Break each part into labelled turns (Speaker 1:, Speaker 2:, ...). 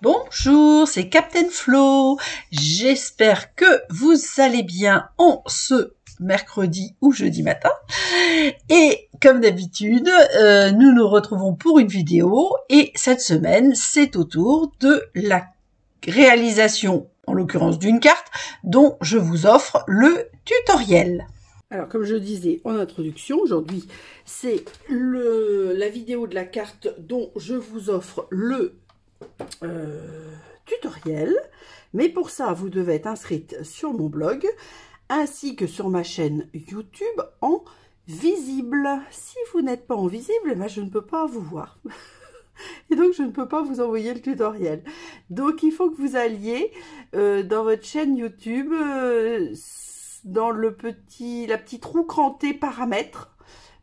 Speaker 1: Bonjour, c'est Captain Flo. J'espère que vous allez bien en ce mercredi ou jeudi matin. Et comme d'habitude, nous nous retrouvons pour une vidéo. Et cette semaine, c'est au tour de la réalisation, en l'occurrence d'une carte, dont je vous offre le tutoriel.
Speaker 2: Alors, comme je disais en introduction, aujourd'hui, c'est la vidéo de la carte dont je vous offre le tutoriel. Mais pour ça, vous devez être inscrite sur mon blog, ainsi que sur ma chaîne YouTube en visible. Si vous n'êtes pas en visible, ben, je ne peux pas vous voir. Et donc, je ne peux pas vous envoyer le tutoriel. Donc, il faut que vous alliez dans votre chaîne YouTube, dans la petite roue crantée paramètres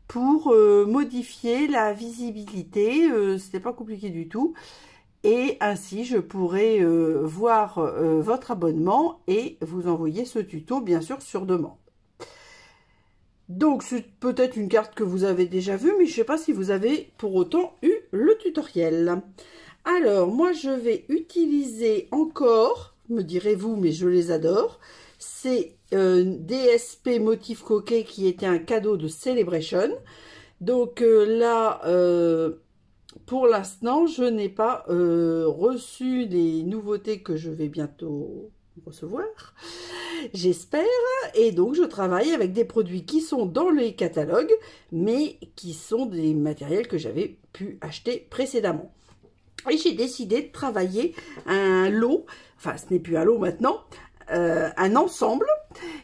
Speaker 2: pour modifier la visibilité. C'était pas compliqué du tout. Et ainsi, je pourrai voir votre abonnement et vous envoyer ce tuto, bien sûr, sur demande. Donc, c'est peut-être une carte que vous avez déjà vue, mais je ne sais pas si vous avez pour autant eu le tutoriel. Alors, moi, je vais utiliser encore, me direz-vous, mais je les adore, c'est DSP Motif Coquet qui était un cadeau de Celebration. Donc là, pour l'instant, je n'ai pas reçu les nouveautés que je vais bientôt recevoir, j'espère. Et donc, je travaille avec des produits qui sont dans les catalogues, mais qui sont des matériels que j'avais pu acheter précédemment. Et j'ai décidé de travailler un lot, enfin, ce n'est plus un lot maintenant, un ensemble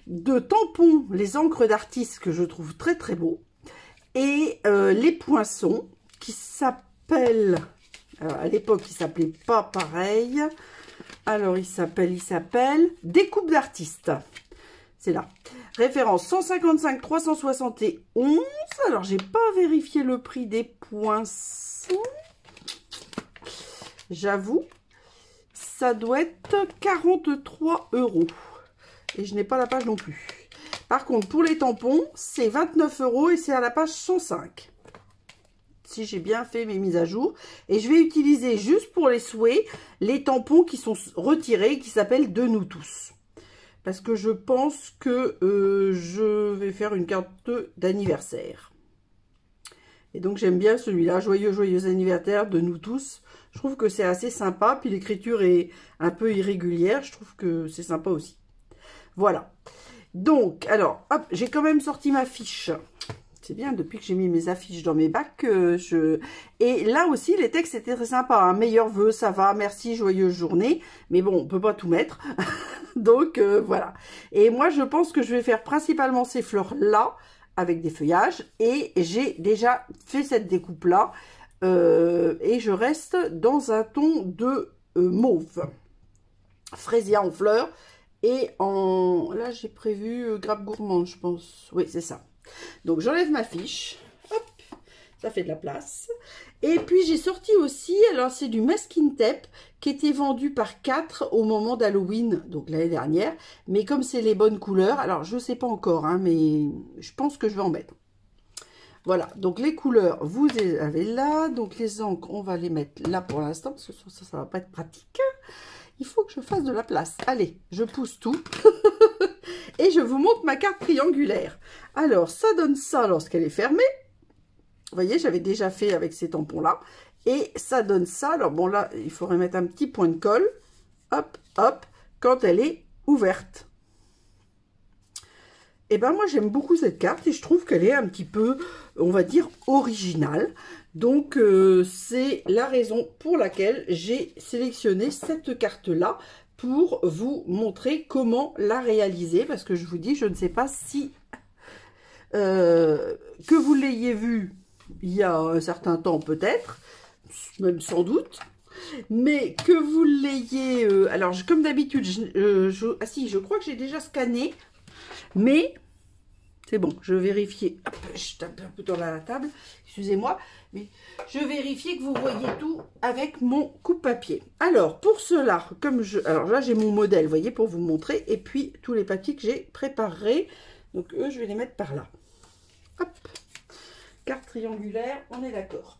Speaker 2: de tampons, les encres d'artiste que je trouve très très beaux, et les poinçons qui s'appellent, à l'époque il s'appelait pas pareil, alors il s'appelle Découpe d'artiste, c'est là, référence 155 371, alors j'ai pas vérifié le prix des poinçons, j'avoue, ça doit être 43 €. Et je n'ai pas la page non plus. Par contre, pour les tampons, c'est 29 € et c'est à la page 105. Si j'ai bien fait mes mises à jour. Et je vais utiliser juste pour les souhaits, les tampons qui sont retirés, qui s'appellent De nous tous. Parce que je pense que je vais faire une carte d'anniversaire. Et donc, j'aime bien celui-là. Joyeux anniversaire de nous tous. Je trouve que c'est assez sympa. Puis l'écriture est un peu irrégulière. Je trouve que c'est sympa aussi. Voilà. Donc, alors, hop, j'ai quand même sorti ma fiche. C'est bien, depuis que j'ai mis mes affiches dans mes bacs, Et là aussi, les textes étaient très sympas. Hein. Meilleurs vœux, ça va, merci, joyeuse journée. Mais bon, on peut pas tout mettre. Donc, voilà. Et moi, je pense que je vais faire principalement ces fleurs-là, avec des feuillages. Et j'ai déjà fait cette découpe-là. Et je reste dans un ton de mauve. Fraisia en fleurs. Et là, j'ai prévu grappe gourmande, je pense. Oui, c'est ça. Donc, j'enlève ma fiche. Hop, ça fait de la place. Et puis, j'ai sorti aussi, alors c'est du masking tape qui était vendu par 4 au moment d'Halloween, donc l'année dernière. Mais comme c'est les bonnes couleurs, alors je ne sais pas encore, hein, mais je pense que je vais en mettre. Voilà, donc les couleurs, vous les avez là. Donc, les encres, on va les mettre là pour l'instant, parce que ça va pas être pratique. Il faut que je fasse de la place. Allez, je pousse tout. Et je vous montre ma carte triangulaire. Alors, ça donne ça lorsqu'elle est fermée. Vous voyez, j'avais déjà fait avec ces tampons-là. Et ça donne ça. Alors, bon, là, il faudrait mettre un petit point de colle. Hop, hop, quand elle est ouverte. Et ben moi, j'aime beaucoup cette carte et je trouve qu'elle est un petit peu, on va dire, originale. Donc, c'est la raison pour laquelle j'ai sélectionné cette carte-là pour vous montrer comment la réaliser. Parce que je vous dis, je ne sais pas si que vous l'ayez vue il y a un certain temps peut-être, même sans doute. Mais que vous l'ayez... alors, comme d'habitude, ah si, je crois que j'ai déjà scanné. Mais... c'est bon, je vérifiais. Hop, je tape un peu dans la table. Excusez-moi. Mais je vérifiais que vous voyez tout avec mon coupe-papier. Alors, pour cela, alors là, j'ai mon modèle, vous voyez, pour vous montrer. Et puis, tous les papiers que j'ai préparés. Donc, eux, je vais les mettre par là. Hop. carte triangulaire, on est d'accord.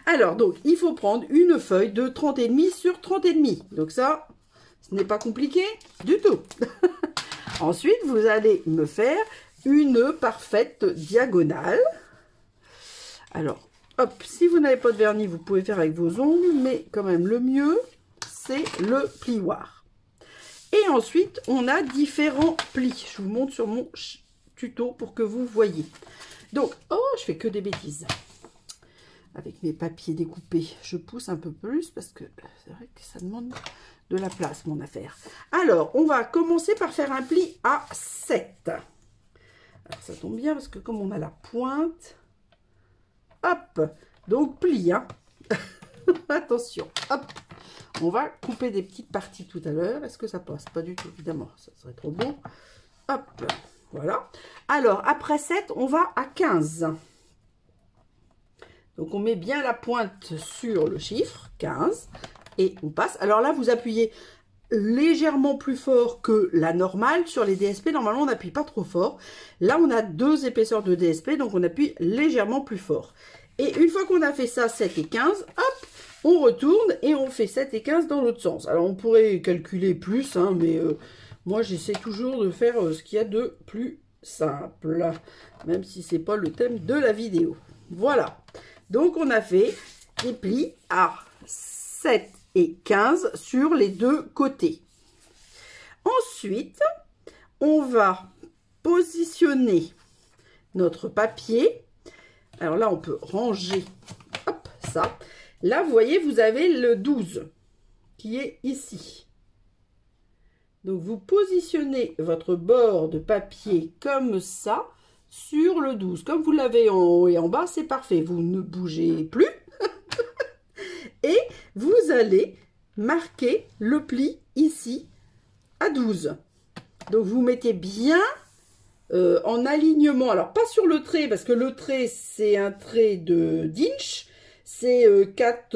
Speaker 2: Alors, donc, il faut prendre une feuille de 30,5 sur 30,5. Donc ça, ce n'est pas compliqué du tout. Ensuite, vous allez me faire une parfaite diagonale. Alors, hop, si vous n'avez pas de vernis, vous pouvez faire avec vos ongles, mais quand même, le mieux, c'est le plioir. Et ensuite, on a différents plis. Je vous montre sur mon tuto pour que vous voyez. Donc, oh, je fais que des bêtises. Avec mes papiers découpés, je pousse un peu plus parce que c'est vrai que ça demande de la place, mon affaire. Alors, on va commencer par faire un pli à 7. Alors, ça tombe bien parce que comme on a la pointe, hop, donc pli, hein. Attention, hop. On va couper des petites parties tout à l'heure. Est-ce que ça passe? Pas du tout, évidemment, ça serait trop beau. Hop, voilà. Alors, après 7, on va à 15. Donc, on met bien la pointe sur le chiffre, 15, et on passe. Alors là, vous appuyez légèrement plus fort que la normale. Sur les DSP, normalement, on n'appuie pas trop fort. Là, on a 2 épaisseurs de DSP, donc on appuie légèrement plus fort. Et une fois qu'on a fait ça, 7 et 15, hop, on retourne et on fait 7 et 15 dans l'autre sens. Alors, on pourrait calculer plus, hein, mais moi, j'essaie toujours de faire ce qu'il y a de plus simple, même si c'est pas le thème de la vidéo. Voilà. Donc, on a fait des plis à 7 et 15 sur les deux côtés. Ensuite, on va positionner notre papier. Alors là, on peut ranger, hop, ça. Là, vous voyez, vous avez le 12 qui est ici. Donc, vous positionnez votre bord de papier comme ça sur le 12. Comme vous l'avez en haut et en bas, c'est parfait. Vous ne bougez plus. Et vous allez marquer le pli ici à 12. Donc, vous mettez bien en alignement. Alors, pas sur le trait, parce que le trait, c'est un trait d'inch. C'est 4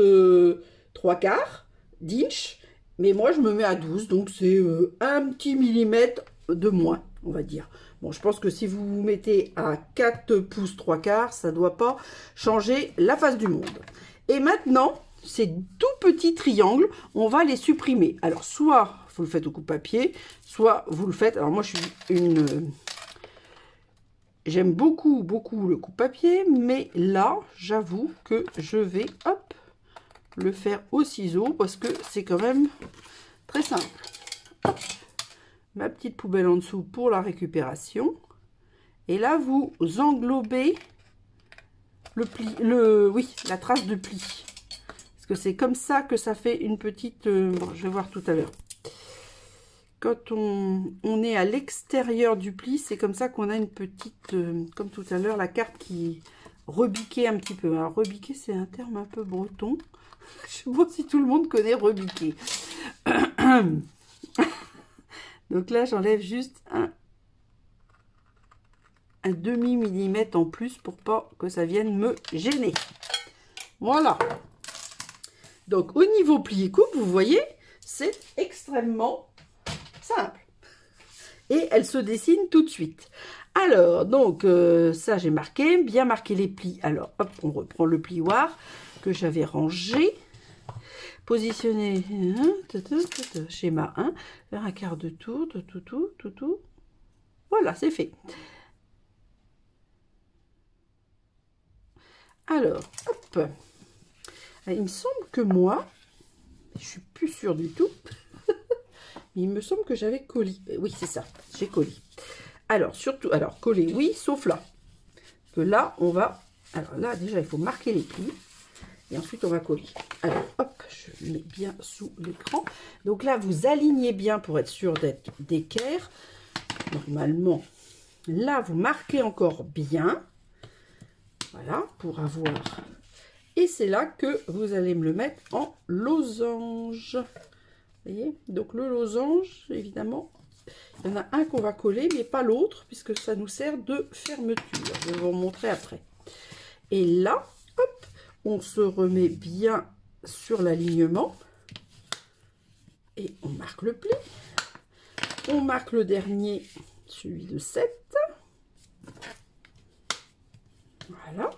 Speaker 2: 3/4 d'inch. Mais moi, je me mets à 12. Donc, c'est un petit millimètre de moins, on va dire. Bon, je pense que si vous vous mettez à 4 pouces 3/4, ça ne doit pas changer la face du monde. Et maintenant, ces tout petits triangles, on va les supprimer. Alors, soit vous le faites au coupe-papier, soit vous le faites... Alors, moi, je suis une... J'aime beaucoup, beaucoup le coupe-papier, mais là, j'avoue que je vais, hop, le faire au ciseau, parce que c'est quand même très simple. Hop. Ma petite poubelle en dessous pour la récupération. Et là, vous englobez le pli, la trace de pli. Parce que c'est comme ça que ça fait une petite... bon, je vais voir tout à l'heure. Quand on est à l'extérieur du pli, c'est comme ça qu'on a une petite... comme tout à l'heure, la carte qui rebiquait un petit peu. Alors, rebiquer, c'est un terme un peu breton. Je sais pas si tout le monde connaît rebiquer. Donc là, j'enlève juste un demi-millimètre en plus pour pas que ça vienne me gêner. Voilà. Donc, au niveau plié-coupe, vous voyez, c'est extrêmement simple. Et elle se dessine tout de suite. Alors, donc, ça, j'ai marqué, bien marqué les plis. Alors, hop, on reprend le plioir que j'avais rangé. Positionner, schéma 1, faire un quart de tour, tout. Voilà, c'est fait. Alors, hop. Il me semble que moi, je suis plus sûre du tout, mais il me semble que j'avais collé. Oui, c'est ça, j'ai collé. Alors, surtout, alors, coller, oui, sauf là. Que là, on va... Alors là, déjà, il faut marquer les plis. Et ensuite, on va coller. Alors, hop, je mets bien sous l'écran. Donc là, vous alignez bien pour être sûr d'être d'équerre. Normalement, là, vous marquez encore bien. Voilà, pour avoir... Et c'est là que vous allez me le mettre en losange. Vous voyez? Donc le losange, évidemment, il y en a un qu'on va coller, mais pas l'autre, puisque ça nous sert de fermeture. Je vais vous montrer après. Et là, hop, on se remet bien sur l'alignement. Et on marque le pli. On marque le dernier, celui de 7. Voilà.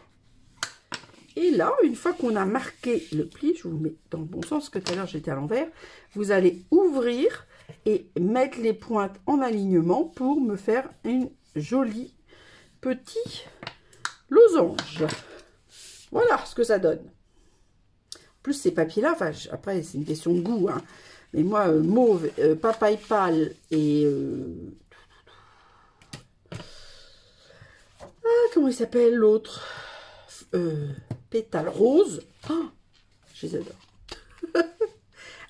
Speaker 2: Et là, une fois qu'on a marqué le pli, je vous mets dans le bon sens, que tout à l'heure j'étais à l'envers, vous allez ouvrir et mettre les pointes en alignement pour me faire une jolie petit losange. Voilà ce que ça donne. En plus, ces papiers-là, enfin, après, c'est une question de goût, hein, mais moi, mauve, papaye pâle et... comment il s'appelle l'autre, pétale rose. Oh, je les adore.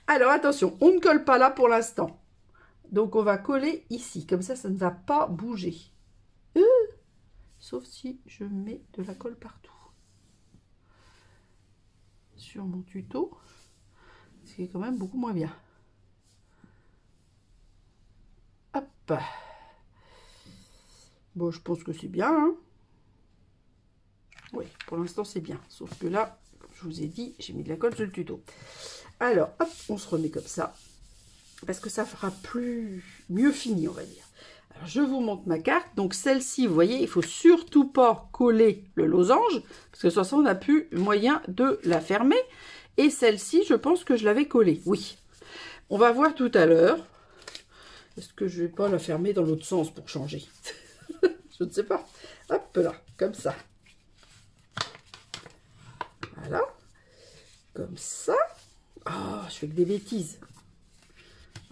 Speaker 2: Alors, attention, on ne colle pas là pour l'instant. Donc, on va coller ici. Comme ça ne va pas bouger. Sauf si je mets de la colle partout. Sur mon tuto. Ce qui est quand même beaucoup moins bien. Hop. Bon, je pense que c'est bien, hein. Oui, pour l'instant, c'est bien. Sauf que là, comme je vous ai dit, j'ai mis de la colle sur le tuto. Alors, hop, on se remet comme ça. Parce que ça fera mieux fini, on va dire. Alors, je vous montre ma carte. Donc, celle-ci, vous voyez, il faut surtout pas coller le losange. Parce que de toute façon, on n'a plus moyen de la fermer. Et celle-ci, je pense que je l'avais collée. Oui. On va voir tout à l'heure. Est-ce que je vais pas la fermer dans l'autre sens pour changer? Je ne sais pas. Hop là, comme ça. Voilà. Comme ça. Oh, je fais que des bêtises.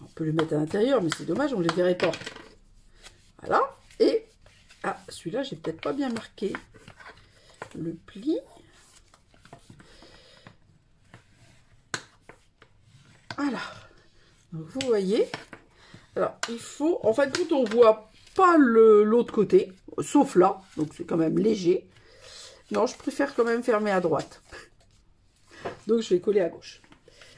Speaker 2: On peut le mettre à l'intérieur, mais c'est dommage, on ne les verrait pas. Voilà. Et, ah, celui-là, j'ai peut-être pas bien marqué le pli. Voilà. Donc, vous voyez. Alors, il faut, en fait, quand on voit pas l'autre côté, sauf là, donc c'est quand même léger. Non, je préfère quand même fermer à droite. Donc, je vais coller à gauche.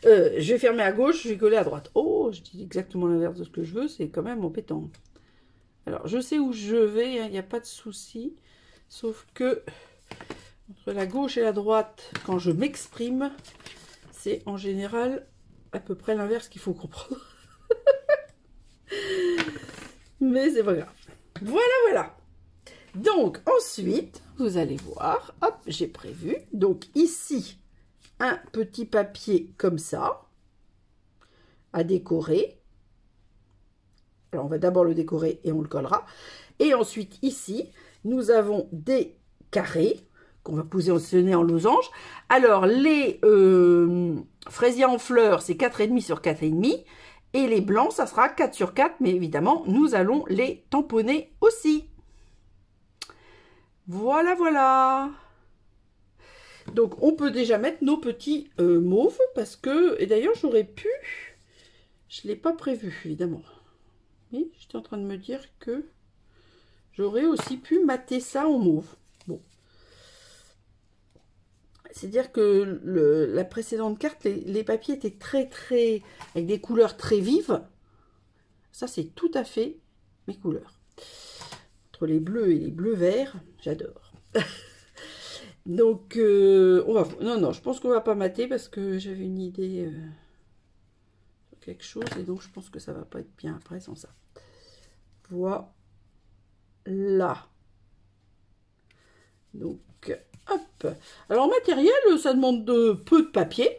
Speaker 2: Je vais fermer à gauche, je vais coller à droite. Oh, je dis exactement l'inverse de ce que je veux, c'est quand même embêtant. Alors, je sais où je vais, il n'y a pas de souci. Sauf que, entre la gauche et la droite, quand je m'exprime, c'est en général à peu près l'inverse qu'il faut comprendre. Mais c'est pas grave. Voilà, voilà. Donc, ensuite, vous allez voir, hop, j'ai prévu. Donc, ici, un petit papier comme ça, à décorer. Alors, on va d'abord le décorer et on le collera. Et ensuite, ici, nous avons des carrés qu'on va positionner en losange. Alors, les fraisiers en fleurs, c'est 4,5 sur 4,5. Et les blancs, ça sera 4 sur 4. Mais évidemment, nous allons les tamponner aussi. Voilà, voilà. Donc, on peut déjà mettre nos petits mauves. Parce que, et d'ailleurs, j'aurais pu... Je ne l'ai pas prévu, évidemment. Mais j'étais en train de me dire que j'aurais aussi pu mater ça en mauve. Bon. C'est-à-dire que la précédente carte, les papiers étaient très, avec des couleurs très vives. Ça, c'est tout à fait mes couleurs. Entre les bleus et les bleus verts, j'adore. Donc, on va... Non, je pense qu'on va pas mater parce que j'avais une idée sur quelque chose. Et donc, je pense que ça va pas être bien après sans ça. Voilà. Donc, hop. Alors, matériel, ça demande peu de papier.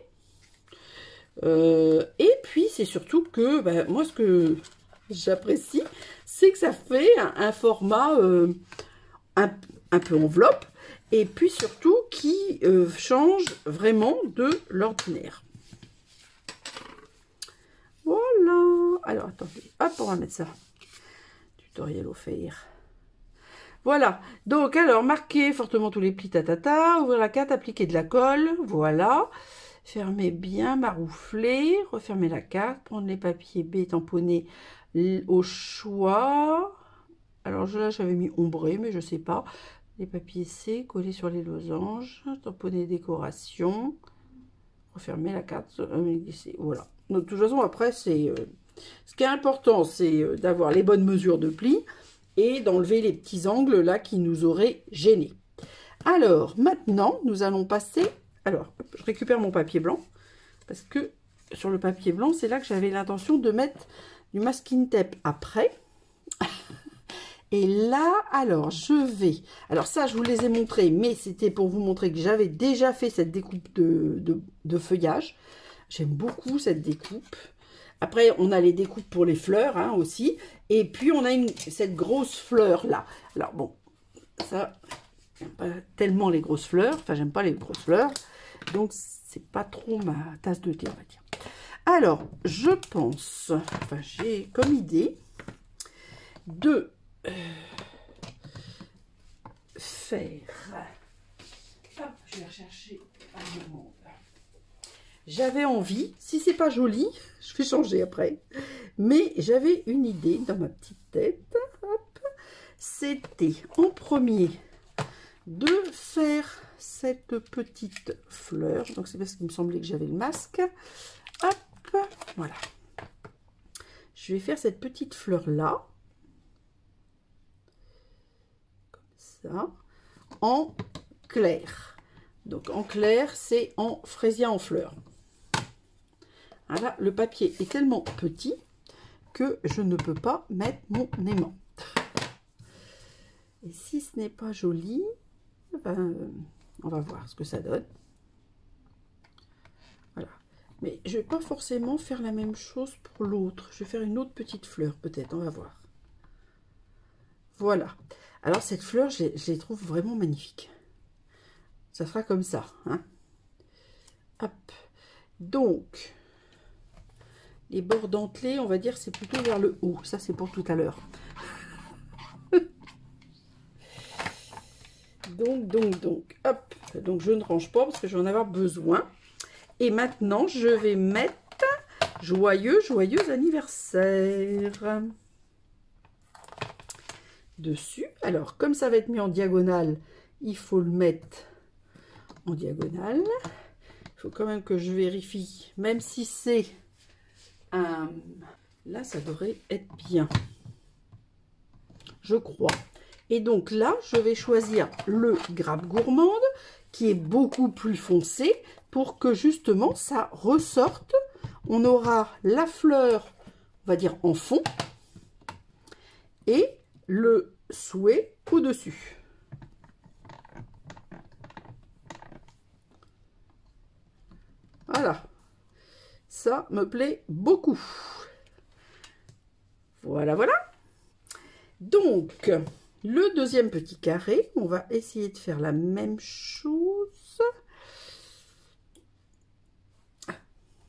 Speaker 2: Et puis, c'est surtout que, ben, moi, ce que j'apprécie, c'est que ça fait un format un peu enveloppe. Et puis, surtout, qui change vraiment de l'ordinaire. Voilà. Alors, attendez. Hop, on va mettre ça. Tutoriel offert. Voilà. Donc, alors, marquez fortement tous les plis tatata. Ouvrir la carte, appliquer de la colle. Voilà. Fermez bien, maroufler. Refermer la carte. Prendre les papiers B tamponnés au choix. Alors, là, j'avais mis ombré, mais je sais pas. Les papiers C, coller sur les losanges. Tamponner décoration. Refermer la carte. Voilà. Donc, de toute façon, après, c'est... ce qui est important, c'est d'avoir les bonnes mesures de plis et d'enlever les petits angles là qui nous auraient gênés. Alors, maintenant, nous allons passer... Alors, je récupère mon papier blanc parce que sur le papier blanc, c'est là que j'avais l'intention de mettre du masking tape après. Et là, alors, alors ça, je vous les ai montrés, mais c'était pour vous montrer que j'avais déjà fait cette découpe de feuillage. J'aime beaucoup cette découpe. Après, on a les découpes pour les fleurs hein, aussi. Et puis, on a cette grosse fleur là. Alors bon, ça, j'aime pas tellement les grosses fleurs. Enfin, j'aime pas les grosses fleurs. Donc, c'est pas trop ma tasse de thé, on va dire. Alors, je pense, enfin, j'ai comme idée de faire... Hop, je vais rechercher un moment. J'avais envie, si c'est pas joli, je vais changer après, mais j'avais une idée dans ma petite tête. C'était en premier de faire cette petite fleur. Donc c'est parce qu'il me semblait que j'avais le masque. Hop, voilà. Je vais faire cette petite fleur là. Comme ça. En clair. Donc en clair, c'est en fraisier en fleurs. Voilà, le papier est tellement petit que je ne peux pas mettre mon aimant. Et si ce n'est pas joli, ben, on va voir ce que ça donne. Voilà. Mais je ne vais pas forcément faire la même chose pour l'autre. Je vais faire une autre petite fleur peut-être, on va voir. Voilà. Alors cette fleur, je les trouve vraiment magnifiques. Ça sera comme ça. Hein. Hop. Donc... les bords dentelés, on va dire, c'est plutôt vers le haut. Ça, c'est pour tout à l'heure. donc, hop. Donc, je ne range pas parce que je vais en avoir besoin. Et maintenant, je vais mettre joyeux anniversaire dessus. Alors, comme ça va être mis en diagonale, il faut le mettre en diagonale. Il faut quand même que je vérifie, même si c'est... là, ça devrait être bien, je crois. Et donc là, je vais choisir le Grappe Gourmande, qui est beaucoup plus foncé, pour que justement, ça ressorte. On aura la fleur, on va dire, en fond, et le souhait au-dessus. Voilà. Ça me plaît beaucoup. Voilà, voilà. Donc, le deuxième petit carré, on va essayer de faire la même chose.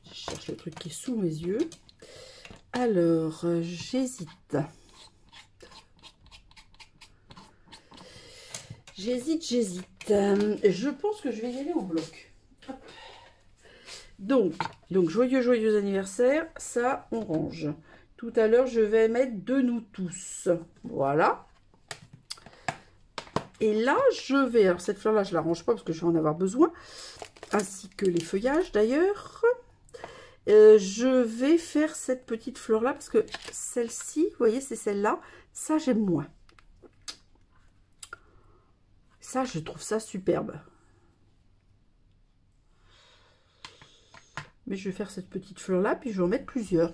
Speaker 2: Je cherche le truc qui est sous mes yeux. Alors, j'hésite. J'hésite. Je pense que je vais y aller au bloc. Hop. Donc joyeux anniversaire, ça on range. Tout à l'heure, je vais mettre de nous tous. Voilà. Et là, je vais... alors cette fleur-là, je la range pas parce que je vais en avoir besoin. Ainsi que les feuillages d'ailleurs. Je vais faire cette petite fleur-là parce que celle-ci, vous voyez, c'est celle-là. Ça, j'aime moins. Ça, je trouve ça superbe. Mais je vais faire cette petite fleur là, puis je vais en mettre plusieurs.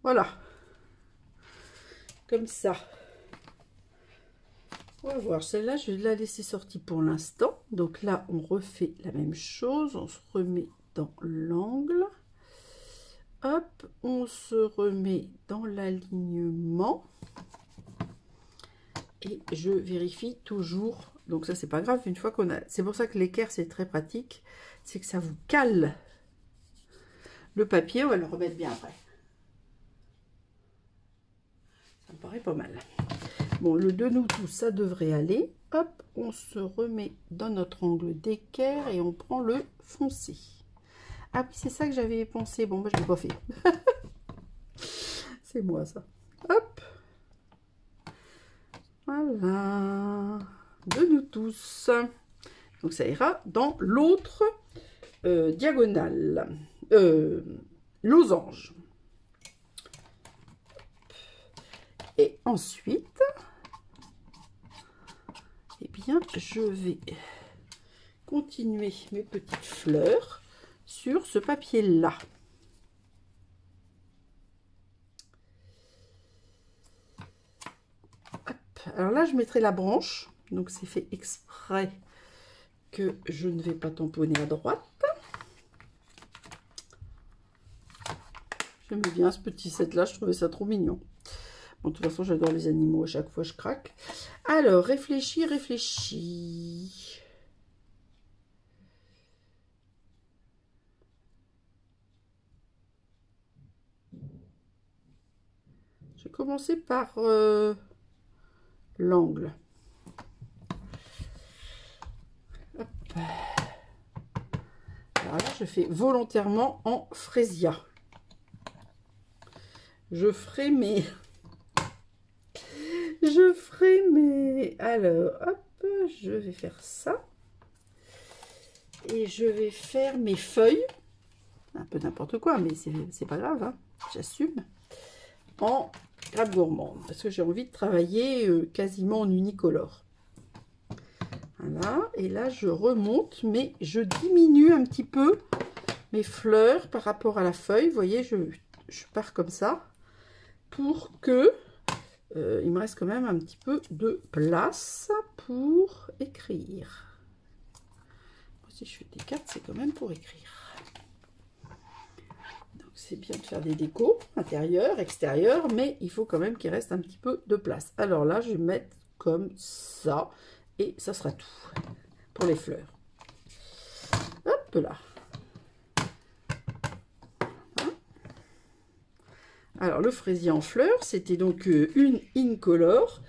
Speaker 2: Voilà. Comme ça. On va voir. Celle-là, je vais la laisser sortie pour l'instant. Donc là, on refait la même chose. On se remet dans l'angle. Hop, on se remet dans l'alignement. Et je vérifie toujours. Donc ça, c'est pas grave. Une fois qu'on a... c'est pour ça que l'équerre, c'est très pratique. C'est que ça vous cale le papier. On va le remettre bien après. Ça me paraît pas mal. Bon, le de nous tous, ça devrait aller. Hop, on se remet dans notre angle d'équerre et on prend le foncé. Ah oui, c'est ça que j'avais pensé. Bon, bah, je ne l'ai pas fait. C'est moi, ça. Hop. Voilà. De nous tous. Donc, ça ira dans l'autre diagonale. Losange. Et ensuite, eh bien, je vais continuer mes petites fleurs sur ce papier-là. Alors là, je mettrai la branche. Donc, c'est fait exprès que je ne vais pas tamponner à droite. J'aimais bien ce petit set-là. Je trouvais ça trop mignon. Bon, de toute façon, j'adore les animaux. À chaque fois, je craque. Alors, réfléchis, réfléchis. Je vais commencer par l'angle. Alors là, je fais volontairement en frésia. Je ferai mes... Alors, hop, je vais faire ça. Et je vais faire mes feuilles. Un peu n'importe quoi, mais c'est pas grave, hein. J'assume. En grappe gourmande. Parce que j'ai envie de travailler quasiment en unicolore. Voilà. Et là, je remonte, mais je diminue un petit peu mes fleurs par rapport à la feuille. Vous voyez, je pars comme ça. Pour que il me reste quand même un petit peu de place pour écrire. Si je fais des cartes, c'est quand même pour écrire. Donc c'est bien de faire des décos intérieurs, extérieurs, mais il faut quand même qu'il reste un petit peu de place. Alors là, je vais mettre comme ça et ça sera tout pour les fleurs. Hop là. Alors, le fraisier en fleurs, c'était donc une incolore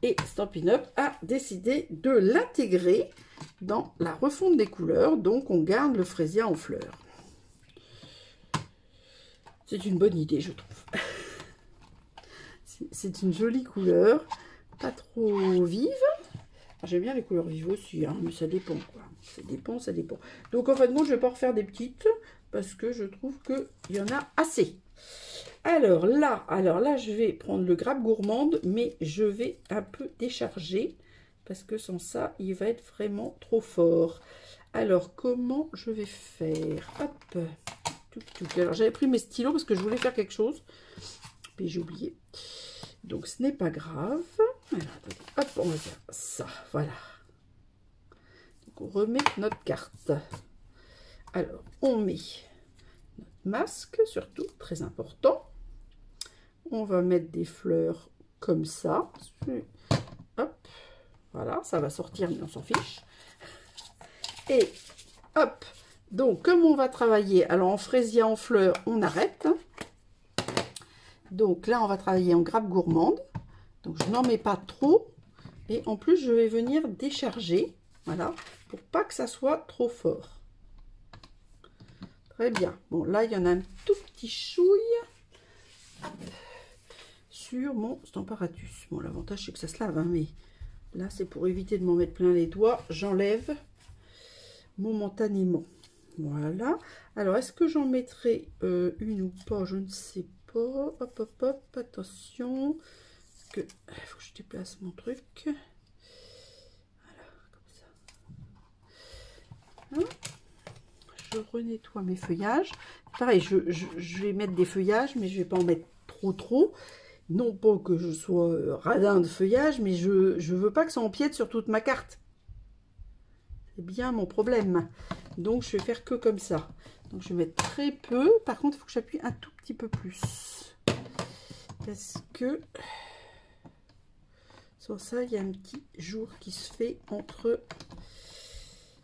Speaker 2: et Stampin' Up a décidé de l'intégrer dans la refonte des couleurs. Donc, on garde le fraisier en fleurs. C'est une bonne idée, je trouve. C'est une jolie couleur, pas trop vive. J'aime bien les couleurs vives aussi, hein, mais ça dépend, quoi. Ça dépend, ça dépend. Donc, en fait, moi, je ne vais pas refaire des petites parce que je trouve qu'il y en a assez. Alors là, je vais prendre le grappe gourmande, mais je vais un peu décharger parce que sans ça, il va être vraiment trop fort. Alors, comment je vais faire? Hop. Alors, j'avais pris mes stylos parce que je voulais faire quelque chose, puis j'ai oublié. Donc, ce n'est pas grave. Alors, attendez. Hop, on va faire ça. Voilà. Donc, on remet notre carte. Alors, on met notre masque, surtout, très important. On va mettre des fleurs comme ça. Hop, voilà, ça va sortir, mais on s'en fiche. Et hop, donc comme on va travailler, alors en fraisier en fleurs, on arrête. Donc là, on va travailler en grappe gourmande. Donc je n'en mets pas trop. Et en plus, je vais venir décharger, voilà, pour pas que ça soit trop fort. Très bien. Bon, là, il y en a un tout petit chouille sur mon Stamparatus. Bon, l'avantage, c'est que ça se lave, hein, mais là, c'est pour éviter de m'en mettre plein les doigts. J'enlève momentanément. Voilà. Alors, est-ce que j'en mettrai une ou pas? Je ne sais pas. Hop, hop, hop. Attention. Il faut que je déplace mon truc. Voilà, comme ça. Hein, je renettoie mes feuillages. Pareil, je vais mettre des feuillages, mais je ne vais pas en mettre trop. Non pas que je sois radin de feuillage, mais je veux pas que ça empiète sur toute ma carte. C'est bien mon problème. Donc, je vais faire que comme ça. Donc, je vais mettre très peu. Par contre, il faut que j'appuie un tout petit peu plus. Parce que sans ça, il y a un petit jour qui se fait entre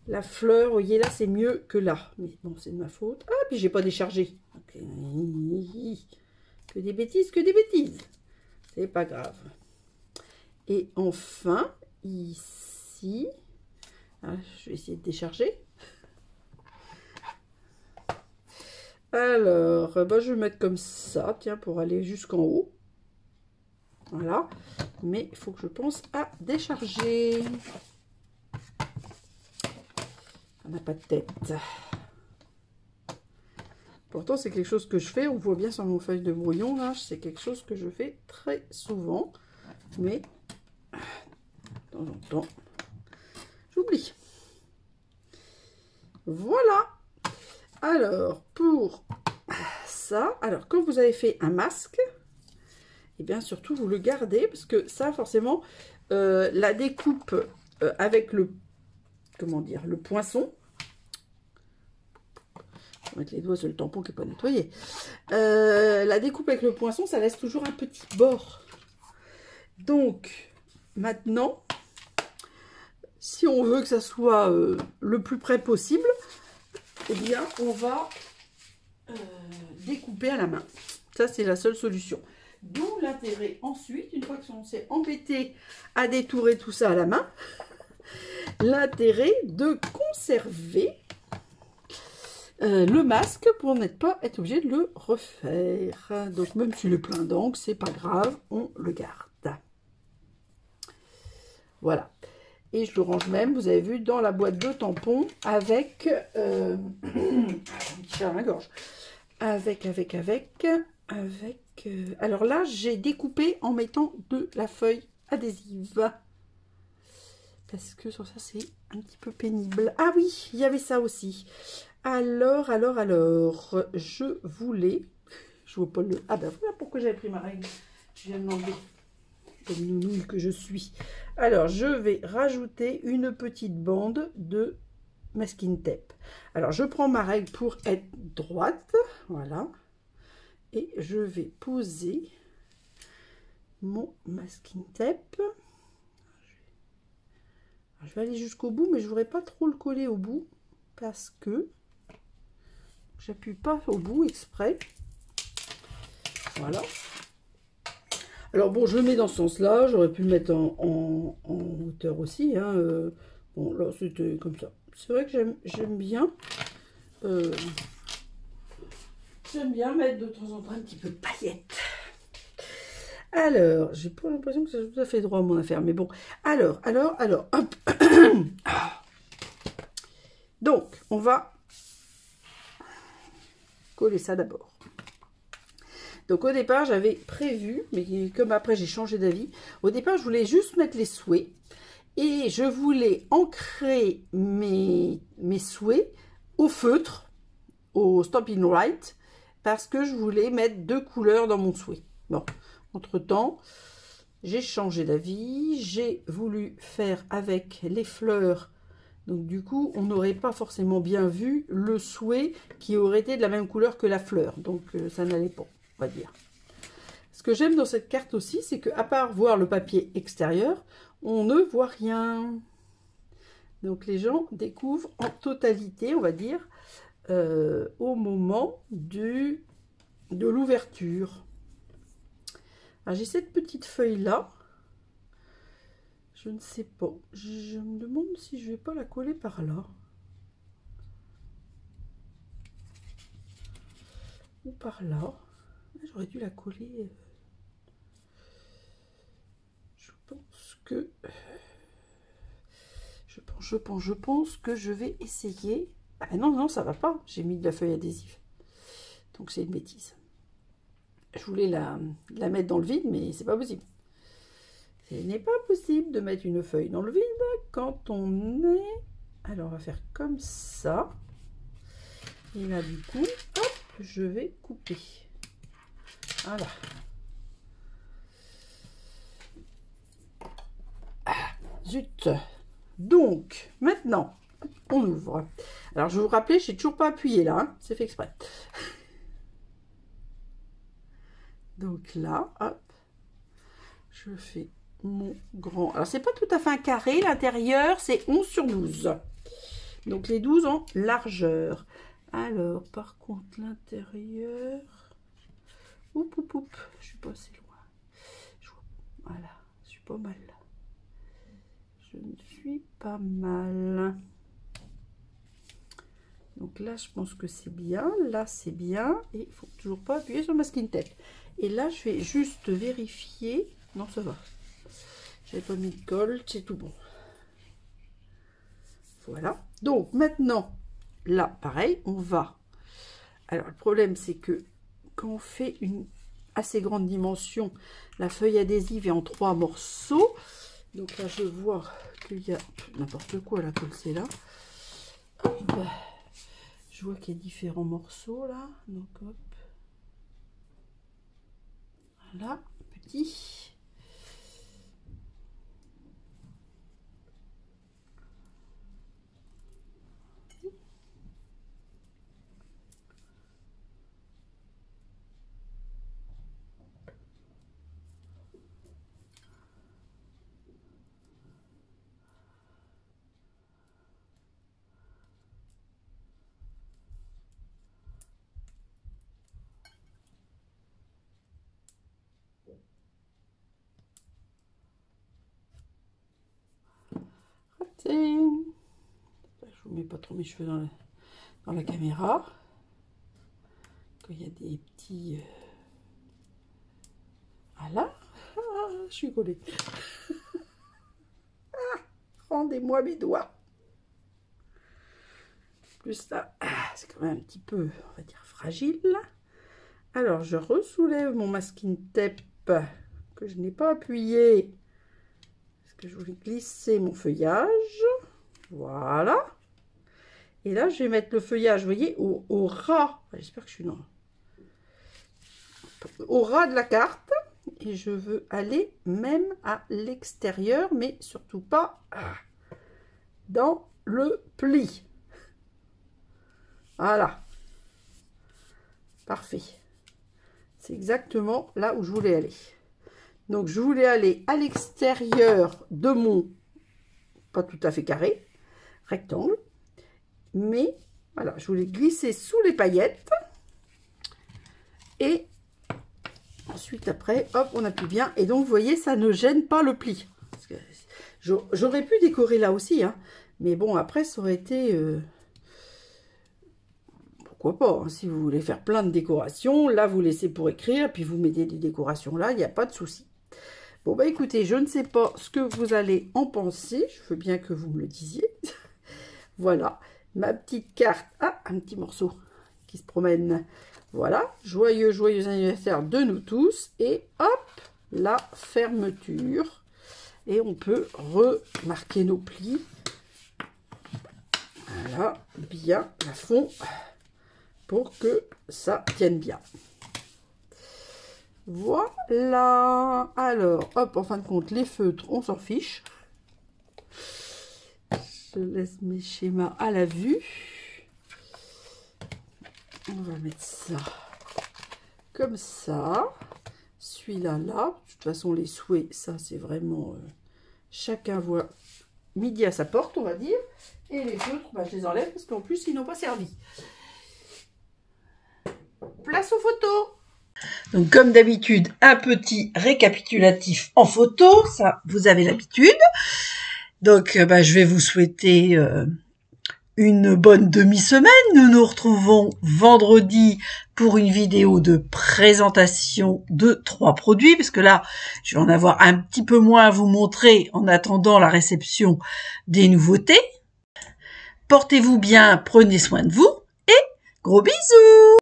Speaker 2: la fleur. Vous voyez, là, c'est mieux que là. Mais bon, c'est de ma faute. Ah, puis j'ai pas déchargé. Okay. Que des bêtises, que des bêtises. C'est pas grave. Et enfin, ici, je vais essayer de décharger. Alors, bah, je vais mettre comme ça, tiens, pour aller jusqu'en haut. Voilà. Mais il faut que je pense à décharger. On n'a pas de tête. Pourtant, c'est quelque chose que je fais. On voit bien sur mon feuille de brouillon, là. C'est quelque chose que je fais très souvent. Mais, de temps en temps, j'oublie. Voilà. Alors, pour ça, alors quand vous avez fait un masque, et bien surtout vous le gardez, parce que ça, forcément, la découpe avec le, comment dire, le poinçon, je vais mettre les doigts sur le tampon qui n'est pas nettoyé, la découpe avec le poinçon, ça laisse toujours un petit bord. Donc, maintenant, si on veut que ça soit le plus près possible, eh bien, on va découper à la main. Ça, c'est la seule solution. D'où l'intérêt ensuite, une fois qu'on s'est embêté à détourer tout ça à la main, l'intérêt de conserver le masque pour ne pas être obligé de le refaire. Donc, même s'il est plein d'encre, c'est pas grave, on le garde. Voilà. Et je le range même, vous avez vu, dans la boîte de tampons avec... la gorge. Alors là, j'ai découpé en mettant de la feuille adhésive. Parce que sur ça, c'est un petit peu pénible. Ah oui, il y avait ça aussi. Alors, je voulais... Je vois pas le... Ah ben voilà pourquoi j'avais pris ma règle. Je viens de l'enlever. Comme nounoule que je suis. Alors, je vais rajouter une petite bande de masking tape. Alors, je prends ma règle pour être droite. Voilà. Et je vais poser mon masking tape. Alors, je vais aller jusqu'au bout, mais je ne voudrais pas trop le coller au bout parce que j'appuie pas au bout exprès. Voilà. Alors bon, je le mets dans ce sens-là, j'aurais pu le mettre en hauteur aussi. Hein, bon, là, c'était comme ça. C'est vrai que j'aime bien. J'aime bien mettre de temps en temps un petit peu de paillettes. Alors, j'ai pas l'impression que c'est tout à fait droit à mon affaire, mais bon. Alors, hop. Donc, on va coller ça d'abord. Donc au départ, j'avais prévu, mais comme après j'ai changé d'avis, au départ, je voulais juste mettre les souhaits. Et je voulais ancrer mes souhaits au feutre, au Stampin' Right, parce que je voulais mettre 2 couleurs dans mon souhait. Bon, entre-temps, j'ai changé d'avis, j'ai voulu faire avec les fleurs. Donc du coup, on n'aurait pas forcément bien vu le souhait qui aurait été de la même couleur que la fleur. Donc ça n'allait pas. On va dire. Ce que j'aime dans cette carte aussi, c'est qu'à part voir le papier extérieur, on ne voit rien. Donc les gens découvrent en totalité, on va dire, au moment de l'ouverture. Alors j'ai cette petite feuille là. Je ne sais pas. Je me demande si je vais pas la coller par là. Ou par là. J'aurais dû la coller. Je pense que je vais essayer. Ah non, ça va pas. J'ai mis de la feuille adhésive. Donc c'est une bêtise. Je voulais la mettre dans le vide, mais c'est pas possible. Ce n'est pas possible de mettre une feuille dans le vide quand on est... Alors on va faire comme ça. Et là du coup, hop, je vais couper. Voilà. Ah, zut. Donc, maintenant, on ouvre. Alors, je vais vous rappeler, je n'ai toujours pas appuyé là. Hein, c'est fait exprès. Donc là, hop. Je fais mon grand... Alors, c'est pas tout à fait un carré. L'intérieur, c'est 11 sur 12. Donc, les 12 en largeur. Alors, par contre, l'intérieur... Oup, oup, oup. Je suis pas assez loin. Voilà, je suis pas mal. Je ne suis pas mal. Donc là, je pense que c'est bien. Là, c'est bien. Et il faut toujours pas appuyer sur ma masking tape. Et là, je vais juste vérifier. Non, ça va. J'avais pas mis de colle, c'est tout bon. Voilà. Donc maintenant, là, pareil, on va. Alors, le problème, c'est que quand on fait une assez grande dimension, la feuille adhésive est en 3 morceaux. Donc là, je vois qu'il y a n'importe quoi là, comme c'est là. Hop. Je vois qu'il y a différents morceaux là, donc hop. Voilà, petit. Je vous mets pas trop mes cheveux dans la caméra. Quand il y a des petits... Voilà. Ah, je suis collée. Ah, rendez-moi mes doigts. Plus là, c'est quand même un petit peu, on va dire, fragile. Alors, je ressoulève mon masking tape que je n'ai pas appuyé. Parce que je voulais glisser mon feuillage. Voilà. Et là, je vais mettre le feuillage, vous voyez, au ras. J'espère que je suis dans... Au ras de la carte. Et je veux aller même à l'extérieur, mais surtout pas dans le pli. Voilà. Parfait. C'est exactement là où je voulais aller. Donc, je voulais aller à l'extérieur de mon, pas tout à fait carré, rectangle. Mais, voilà, je voulais glisser sous les paillettes. Et ensuite, après, hop, on appuie bien. Et donc, vous voyez, ça ne gêne pas le pli. J'aurais pu décorer là aussi, hein. Mais bon, après, ça aurait été... pourquoi pas, hein, si vous voulez faire plein de décorations. Là, vous laissez pour écrire. Puis, vous mettez des décorations là. Il n'y a pas de souci. Bon, bah écoutez, je ne sais pas ce que vous allez en penser. Je veux bien que vous me le disiez. Voilà, ma petite carte. Ah, un petit morceau qui se promène. Voilà, joyeux anniversaire de nous tous. Et hop, la fermeture. Et on peut remarquer nos plis. Voilà, bien à fond pour que ça tienne bien. Voilà. Alors, hop, en fin de compte, les feutres, on s'en fiche. Je laisse mes schémas à la vue. On va mettre ça comme ça. Celui-là, là. De toute façon, les souhaits, ça, c'est vraiment... chacun voit midi à sa porte, on va dire. Et les feutres, bah, je les enlève parce qu'en plus, ils n'ont pas servi. Place aux photos.
Speaker 1: Donc, comme d'habitude, un petit récapitulatif en photo, ça, vous avez l'habitude. Donc, je vais vous souhaiter une bonne demi-semaine. Nous nous retrouvons vendredi pour une vidéo de présentation de 3 produits, parce que là, je vais en avoir un petit peu moins à vous montrer en attendant la réception des nouveautés. Portez-vous bien, prenez soin de vous et gros bisous!